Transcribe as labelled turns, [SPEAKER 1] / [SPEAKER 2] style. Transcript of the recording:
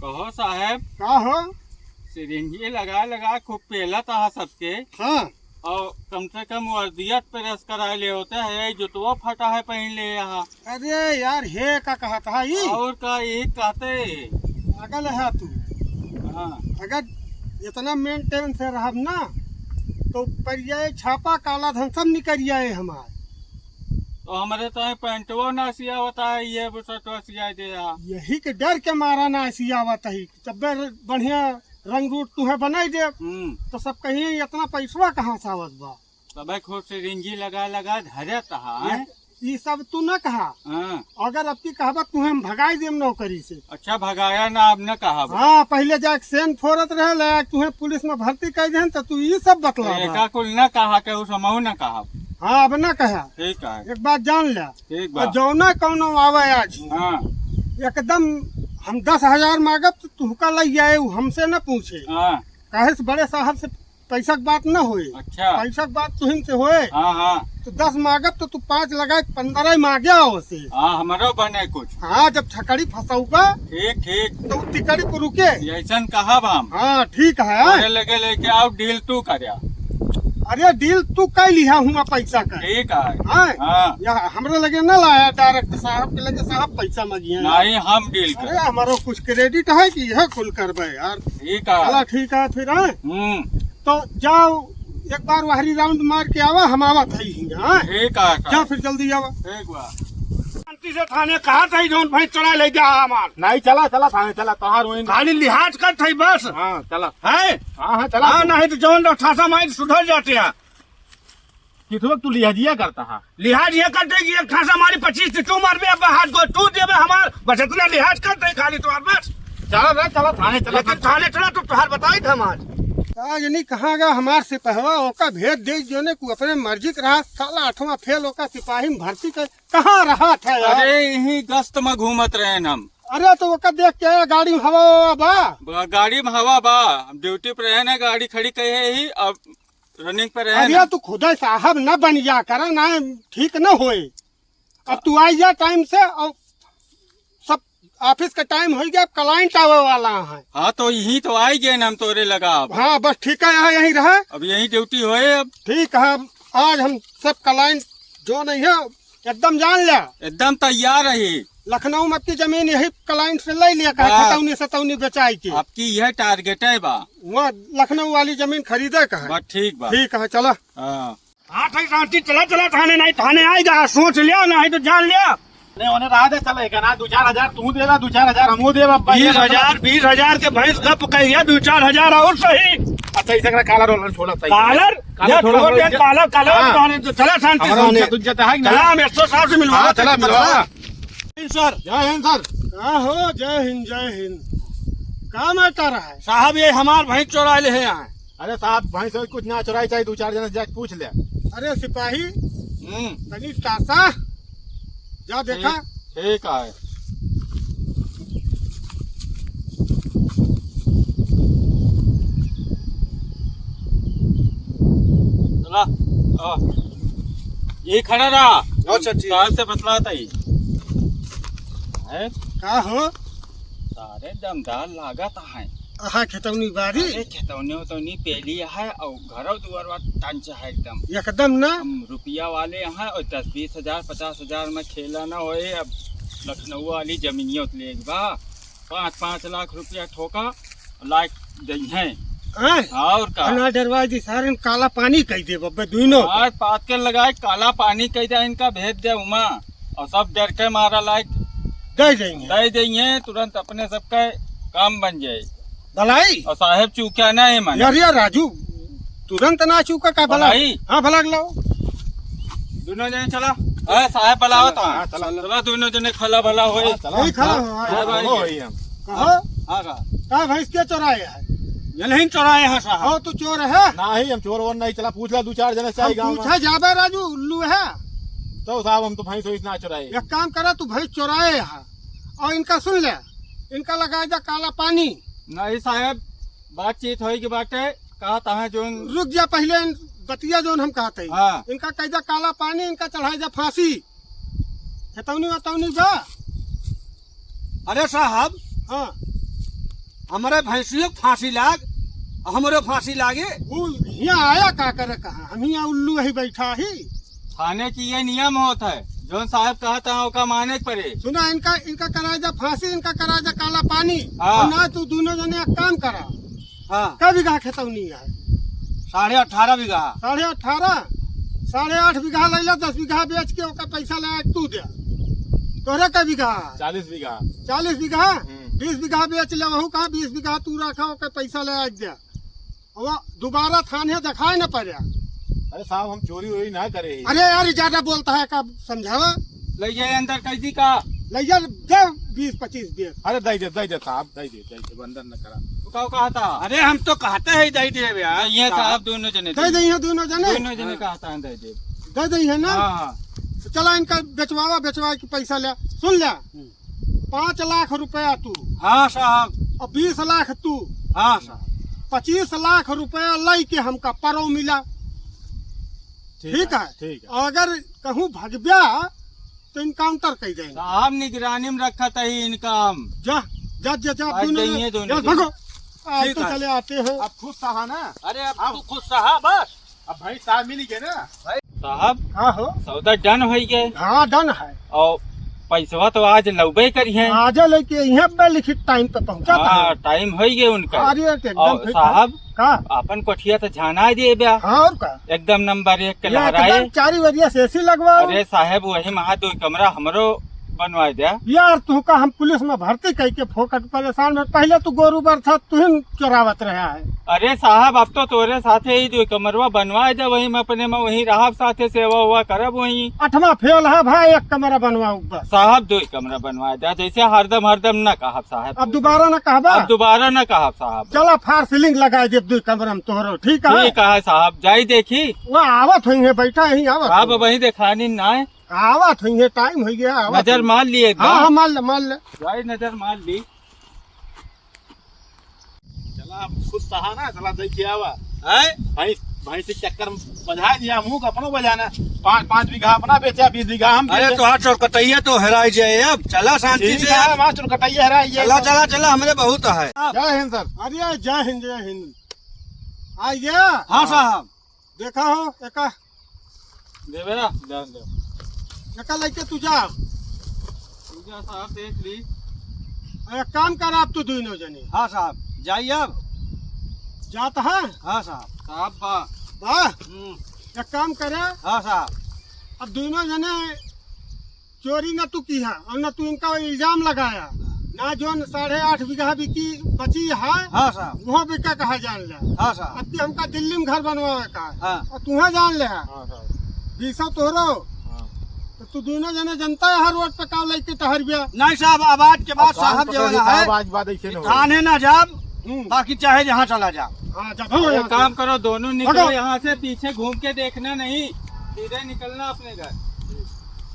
[SPEAKER 1] कहो साहब,
[SPEAKER 2] का हो?
[SPEAKER 1] सिरिंजी लगा लगा खूब पेला था सबके।
[SPEAKER 2] हाँ
[SPEAKER 1] और कम से कम वर्दियत प्रेस करा ले होते है, जुतवा फटा है पहन ले यहाँ।
[SPEAKER 2] अरे यार हे का कहा था ये
[SPEAKER 1] और का ये कहते।
[SPEAKER 2] पागल है तू।
[SPEAKER 1] हाँ
[SPEAKER 2] अगर इतना मेंटेन से रह ना तो परियाए छापा काला धन सब निकल जाए हमारे।
[SPEAKER 1] तो हमारे तो पैंटवा ना सिया होता है, ये बुशर्टवा सिया दे यहाँ।
[SPEAKER 2] यही के डर के मारा ना ऐसी आवत है। तब बढ़िया रंग रूट तुम्हें बनाई दे तो सब कहीं इतना पैसा कहाँ से आवत बा।
[SPEAKER 1] सब खूब सिरिंजी लगा लगा धरे तहा।
[SPEAKER 2] ये सब तू न कहा।
[SPEAKER 1] हाँ।
[SPEAKER 2] अगर अब की कहावत तुम्हें भगाई देम नौकरी से।
[SPEAKER 1] अच्छा भगाया ना, अब न कहा।
[SPEAKER 2] हाँ पहले जाके सेन फोरत रहे तुम्हें पुलिस में भर्ती कर दे तो तू ये सब बतला।
[SPEAKER 1] एका कुल न कहा के उस समूह न कहा।
[SPEAKER 2] हाँ अब न कहा।
[SPEAKER 1] ठीक है,
[SPEAKER 2] एक बात जान ले।
[SPEAKER 1] ठीक बा।
[SPEAKER 2] जौना कौनो आवे आज
[SPEAKER 1] हाँ
[SPEAKER 2] एकदम हम 10,000 मांगब तो तुहका लग जाए, हमसे न पूछे।
[SPEAKER 1] हाँ।
[SPEAKER 2] कहे से बड़े साहब से पैसा की बात न होए।
[SPEAKER 1] अच्छा
[SPEAKER 2] पैसा की बात तुहिन से होए।
[SPEAKER 1] हाँ हाँ
[SPEAKER 2] तो 10 मांगब तो तू 5 लगाए 15 मांगे उसे।
[SPEAKER 1] हाँ हमारो बने कुछ।
[SPEAKER 2] हाँ जब छकड़ी फंसाऊगा
[SPEAKER 1] ठीक ठीक,
[SPEAKER 2] तो तिकड़ी को रुके।
[SPEAKER 1] ऐसा कहा हम।
[SPEAKER 2] हाँ ठीक है।
[SPEAKER 1] लगे लेके आओ, डील तू करया।
[SPEAKER 2] अरे डील तू कर लिया हुआ पैसा का।
[SPEAKER 1] ठीक है।
[SPEAKER 2] हाँ
[SPEAKER 1] हाँ
[SPEAKER 2] या हमरे लगे न लाया डायरेक्ट साहब के लगे साहब पैसा मांगिए।
[SPEAKER 1] नहीं हम डील
[SPEAKER 2] अरे
[SPEAKER 1] कर।
[SPEAKER 2] हमारो कुछ क्रेडिट है कि यह कुल करबे यार।
[SPEAKER 1] ठीक है।
[SPEAKER 2] चला ठीक है फिर। हाँ तो जाओ एक बार वाहरी राउंड मार के आवा, हम आवा था ही। हाँ
[SPEAKER 1] ठीक है।
[SPEAKER 2] जा फिर जल्दी आवा।
[SPEAKER 1] ठीक बा।
[SPEAKER 2] शांति से थाने कहा था जोन भाई चढ़ा ले जा हमार।
[SPEAKER 3] नहीं चला चला थाने चला तहार वहीं।
[SPEAKER 2] खाली लिहाज कर थी बस
[SPEAKER 3] हाँ चला।
[SPEAKER 2] है।
[SPEAKER 3] हाँ हाँ चला।
[SPEAKER 2] हाँ नहीं तो जोन ठासा माइल सुधर जाते हैं।
[SPEAKER 3] कितने तू लिहाजिया करता है।
[SPEAKER 2] लिहाज ये करते कि एक ठासा मारी 25 तू मारबे अब हाथ को तू देबे हमार, बस इतना लिहाज करते खाली तुम्हार बस।
[SPEAKER 3] चला रे चला थाने चला।
[SPEAKER 2] लेकिन थाने चला तो तुहार बताई था हमार यानी कहाँ गया हमार सिपहवा ओका भेज दे जो ने को अपने मर्जी के रहा। साला 8वां फेल ओका सिपाही में भर्ती कर कहाँ रहा था यार।
[SPEAKER 1] अरे यही गश्त में घूमत रहे हम।
[SPEAKER 2] अरे तो ओका देख के गाड़ी में हवा बा।
[SPEAKER 1] गाड़ी में हवा बा, ड्यूटी पे रहे ना, गाड़ी खड़ी कहे ही अब रनिंग पे रहे
[SPEAKER 2] अरे
[SPEAKER 1] ना।
[SPEAKER 2] तू खुदा साहब न बन जा कर ना, ठीक न होए। अब तू आई जा टाइम से और सब ऑफिस का टाइम हो गया, क्लाइंट आवे वाला है।
[SPEAKER 1] हाँ तो यही तो आई गए ना हम तोरे लगा अब।
[SPEAKER 2] हाँ बस ठीक है यहाँ यही रहे।
[SPEAKER 1] अब यही ड्यूटी होए अब।
[SPEAKER 2] ठीक है आज हम सब क्लाइंट जो नहीं है एकदम जान लिया।
[SPEAKER 1] एकदम तैयार रही।
[SPEAKER 2] लखनऊ में की जमीन यही क्लाइंट से ले लिया
[SPEAKER 1] हाँ।
[SPEAKER 2] खतौनी सतौनी बेचाई की।
[SPEAKER 1] आपकी यह टारगेट है बा।
[SPEAKER 2] वहाँ लखनऊ वाली जमीन खरीदे का है।
[SPEAKER 1] बस ठीक बा।
[SPEAKER 2] ठीक है चला।
[SPEAKER 1] हाँ
[SPEAKER 2] हाँ ठीक शांति चला चला थाने नहीं थाने आएगा सोच लिया नहीं तो जान लिया।
[SPEAKER 3] नहीं उन्हें रहा दे चला एक ना 2-4 हजार तू देगा 2-4 हजार हमू देगा।
[SPEAKER 2] 20,000 के भैंस गप कहिए 2-4 हजार और सही।
[SPEAKER 3] अच्छा इसे करा काला रोलर छोड़ा
[SPEAKER 2] कालर कालर कालर चला शांति से
[SPEAKER 3] तुझे तो है ना।
[SPEAKER 2] चला हम 100 साहब से मिलवा।
[SPEAKER 3] हाँ चला मिलवा।
[SPEAKER 2] सर
[SPEAKER 3] जय हिंद सर।
[SPEAKER 2] कहाँ हो? जय हिंद जय हिंद। क्या मैटर है साहब? ये हमार भैंस चोरा ले है यहाँ।
[SPEAKER 3] अरे साहब भाई से कुछ ना चुराई चाहिए 2-4 जने जाके पूछ ले।
[SPEAKER 2] अरे सिपाही तनी टासा जा देखा।
[SPEAKER 1] ठीक है। चला ये खड़ा रहा।
[SPEAKER 2] अच्छा ठीक
[SPEAKER 1] कार से बतलाता ही है।
[SPEAKER 2] का हो?
[SPEAKER 1] सारे दमदार लागत है।
[SPEAKER 2] हाँ खेतौनी बारी
[SPEAKER 1] अरे खेतौनी उतौनी पेली है और घर दुआर टंच है एकदम
[SPEAKER 2] एकदम ना।
[SPEAKER 1] हम रुपया वाले हैं और 10-20 हजार 50 हजार में खेला ना होए। अब लखनऊ वाली जमीनियों ले बा 5-5 लाख रुपया ठोका लाइक दई है। और का
[SPEAKER 2] ना डरवा दी सारे काला पानी कह दे बब्बे दोनों।
[SPEAKER 1] आज पात के लगाए काला पानी कह दे इनका भेज दे उमा और सब डर के मारा लाइक
[SPEAKER 2] दे देंगे
[SPEAKER 1] दे देंगे तुरंत अपने सबका काम बन जाए।
[SPEAKER 2] भलाई
[SPEAKER 1] और साहेब चूका ना है मन
[SPEAKER 2] यार यार राजू तुरंत ना चूका का भलाई। हाँ भला लाओ
[SPEAKER 1] दोनों जने चला। अरे साहेब भला होता है। चला दोनों जने खला भला होए।
[SPEAKER 2] यही खड़ा हो। कहो
[SPEAKER 1] हाँ
[SPEAKER 2] का भैंस के चोराए है? ये नहीं चोराए है साहब। हो तू चोर है?
[SPEAKER 3] नहीं हम चोर वोर नहीं चला पूछ ला 2-4 जने चाहिए गाँव में।
[SPEAKER 2] पूछा जाबे राजू उल्लू है
[SPEAKER 3] तो साहब हम तो भाई सोच ना चुराए।
[SPEAKER 2] एक काम करा तू भैंस चोराए है और इनका सुन ले, इनका लगा जा काला पानी।
[SPEAKER 1] नहीं साहब बातचीत होगी बाटे कहा था जो।
[SPEAKER 2] रुक जा पहले बतिया जोन हम कहते हैं।
[SPEAKER 1] हाँ।
[SPEAKER 2] इनका कैदा काला पानी, इनका चढ़ाई जा फांसी। हेतौनी वतौनी जा। अरे साहब हाँ
[SPEAKER 4] हमारे भैंसियों को फांसी लाग, हमरो फांसी लागे।
[SPEAKER 2] वो यहाँ आया का करे कहा, हम यहाँ उल्लू ही बैठा ही।
[SPEAKER 1] थाने की ये नियम होता है, जो साहब कहा था उसका माने पड़े।
[SPEAKER 2] सुना, इनका करा जा फांसी, इनका करा जा काला पानी।
[SPEAKER 1] हाँ।
[SPEAKER 2] और ना तू दोनों जने एक काम करा।
[SPEAKER 4] हाँ,
[SPEAKER 2] कै बीघा खेतौनी है?
[SPEAKER 4] 18.5 बीघा।
[SPEAKER 2] 18.5, 8.5 बीघा ले ला, 10 बीघा बेच के ओका पैसा ले तू दे। तोहरे कै बीघा?
[SPEAKER 3] 40 बीघा।
[SPEAKER 2] 40 बीघा, 20 बीघा बेच ले, वहू कहा 20 बीघा तू रखा, ओका पैसा ले आज दे। वो दोबारा थाने दिखाए न पड़े।
[SPEAKER 3] अरे साहब हम चोरी वोरी ना करे।
[SPEAKER 2] अरे यार ज्यादा बोलता है का, समझावा।
[SPEAKER 1] ले जाए अंदर कैदी का।
[SPEAKER 2] ले जा दे 20-25 दे।
[SPEAKER 3] अरे दे साहब, दे बंधन न करा।
[SPEAKER 1] तो कहा था
[SPEAKER 4] अरे हम तो कहते हैं दे दे भैया।
[SPEAKER 1] ये साहब दोनों जने
[SPEAKER 2] दे दे दोनों जने,
[SPEAKER 1] दोनों जने कहा था दे दे।
[SPEAKER 2] दे दे है ना।
[SPEAKER 1] हाँ
[SPEAKER 2] तो चला इनका बेचवा के पैसा ले। सुन ले, 5 लाख रुपया तू
[SPEAKER 4] हाँ साहब।
[SPEAKER 2] और 20 लाख तू,
[SPEAKER 4] हाँ साहब।
[SPEAKER 2] 25 लाख रुपया लई के हमका परो मिला। ठीक है।
[SPEAKER 3] ठीक है।
[SPEAKER 2] और अगर कहूँ भगव्या तो इनकाउंटर कर देंगे।
[SPEAKER 1] साहब निगरानी में रखा था ही इनका हम।
[SPEAKER 2] जा जा जा जा
[SPEAKER 1] आज
[SPEAKER 2] दोनों
[SPEAKER 1] नहीं है, दोनों
[SPEAKER 2] जा,
[SPEAKER 1] जने।
[SPEAKER 2] भगो। आज
[SPEAKER 4] ठीक
[SPEAKER 2] तो
[SPEAKER 4] है।
[SPEAKER 2] चले आते हैं।
[SPEAKER 3] अब खुद सहा ना।
[SPEAKER 4] अरे अब तू खुद सहा बस।
[SPEAKER 3] अब भाई साहब मिली गए ना।
[SPEAKER 1] साहब
[SPEAKER 2] हाँ हो,
[SPEAKER 1] सौदा डन हो गए
[SPEAKER 2] हाँ डन है।
[SPEAKER 1] और पैसवा तो आज लौबे करी है।
[SPEAKER 2] आज लेके यहाँ पे लिखित टाइम पे पहुँचा
[SPEAKER 1] हाँ टाइम हो गए उनका।
[SPEAKER 2] अरे एकदम
[SPEAKER 1] और
[SPEAKER 2] ठीक है।
[SPEAKER 1] साहब
[SPEAKER 2] का
[SPEAKER 1] अपन कोठिया तो जाना दे ब्या,
[SPEAKER 2] हाँ और का
[SPEAKER 1] एकदम नंबर 1 के
[SPEAKER 2] ये
[SPEAKER 1] लहराए।
[SPEAKER 2] एकदम 4 वरिया से ऐसी लगवाओ।
[SPEAKER 1] अरे साहब वही महा 2 कमरा हमरो बनवा दिया।
[SPEAKER 2] यार तू का हम पुलिस में भर्ती कह के फोकट परेशान में, पहले तू गोरूबर था, तू ही चोरावत रहा है।
[SPEAKER 1] अरे साहब अब तो तोरे साथे ही 2 कमरवा बनवा दे, वही में अपने में वही रहा साथे सेवा हुआ करब वही।
[SPEAKER 2] 8वां फेल है भाई, 1 कमरा बनवाऊ बस।
[SPEAKER 1] साहब 2 कमरा बनवा दे, जैसे हरदम न कहब साहब।
[SPEAKER 2] अब दोबारा न कहबा।
[SPEAKER 1] अब दोबारा न कहब साहब।
[SPEAKER 2] चला फार सीलिंग लगा दे 2 कमरा में तोहरो, ठीक है।
[SPEAKER 1] ठीक है साहब, जाई देखी।
[SPEAKER 2] वो आवत हुई है, बैठा ही आवत
[SPEAKER 1] साहब
[SPEAKER 2] हुई।
[SPEAKER 1] वही दिखानी ना है।
[SPEAKER 2] आवत हुई है, टाइम हो गया। आवत
[SPEAKER 1] नजर
[SPEAKER 2] हुई।
[SPEAKER 1] मार लिए
[SPEAKER 2] हाँ हाँ मार ले मार ले।
[SPEAKER 1] जाई नजर मार ली।
[SPEAKER 3] चला अब खुद सहा ना, चला देखिए आवा।
[SPEAKER 4] है
[SPEAKER 3] भाई से चक्कर बजा दिया, मुंह का अपनो बजाना। 5 बीघा अपना बेचा, 20 बीघा हम
[SPEAKER 4] अरे
[SPEAKER 3] बेचे।
[SPEAKER 4] तो हाथ चौकटैया तो हेराई जाए। अब चला शांति
[SPEAKER 3] ठीक
[SPEAKER 4] से।
[SPEAKER 3] है, मास्टर कटाइए हरा ये।
[SPEAKER 4] चला चला चला, हमरे बहुत है।
[SPEAKER 3] जय हिंद सर।
[SPEAKER 2] अरे जय हिंद जय हिंद। आइए।
[SPEAKER 4] हाँ साहब।
[SPEAKER 2] देखा हो एका
[SPEAKER 1] देवेरा दे दे।
[SPEAKER 2] एका लेके तू जा।
[SPEAKER 1] पूजा साहब देख ली।
[SPEAKER 2] एक काम कर, आप तो दोनों जने
[SPEAKER 4] हाँ साहब जाइए अब।
[SPEAKER 2] जाता है।
[SPEAKER 4] हाँ साहब।
[SPEAKER 1] साहब बा
[SPEAKER 2] वाह, एक काम करे,
[SPEAKER 4] हाँ साहब।
[SPEAKER 2] अब दोनों जने चोरी न तू की है और न तू इनका इल्जाम लगाया ना। जो 8.5 बीघा बिकी बची है,
[SPEAKER 4] हाँ साहब।
[SPEAKER 2] वो बिका कहा जान ले।
[SPEAKER 4] हाँ साहब।
[SPEAKER 2] अब की हमका दिल्ली में घर बनवावे का है।
[SPEAKER 4] हाँ।
[SPEAKER 2] और तुम्हें जान ले है
[SPEAKER 3] हाँ साहब।
[SPEAKER 2] 20 तोहरो। तो तू दोनों जने जनता है हर रोड पे काव लेके टहर बिया।
[SPEAKER 4] नहीं साहब, आवाज के बाद साहब जो है
[SPEAKER 3] आज बात ऐसे न हो।
[SPEAKER 4] थाने ना जाब, बाकी चाहे जहाँ चला जा।
[SPEAKER 2] हाँ जा भगो
[SPEAKER 1] एक
[SPEAKER 2] यहाँ से।
[SPEAKER 1] काम करो, दोनों निकलो
[SPEAKER 2] भगो।
[SPEAKER 1] यहाँ से, पीछे घूम के देखना नहीं, सीधे निकलना अपने घर।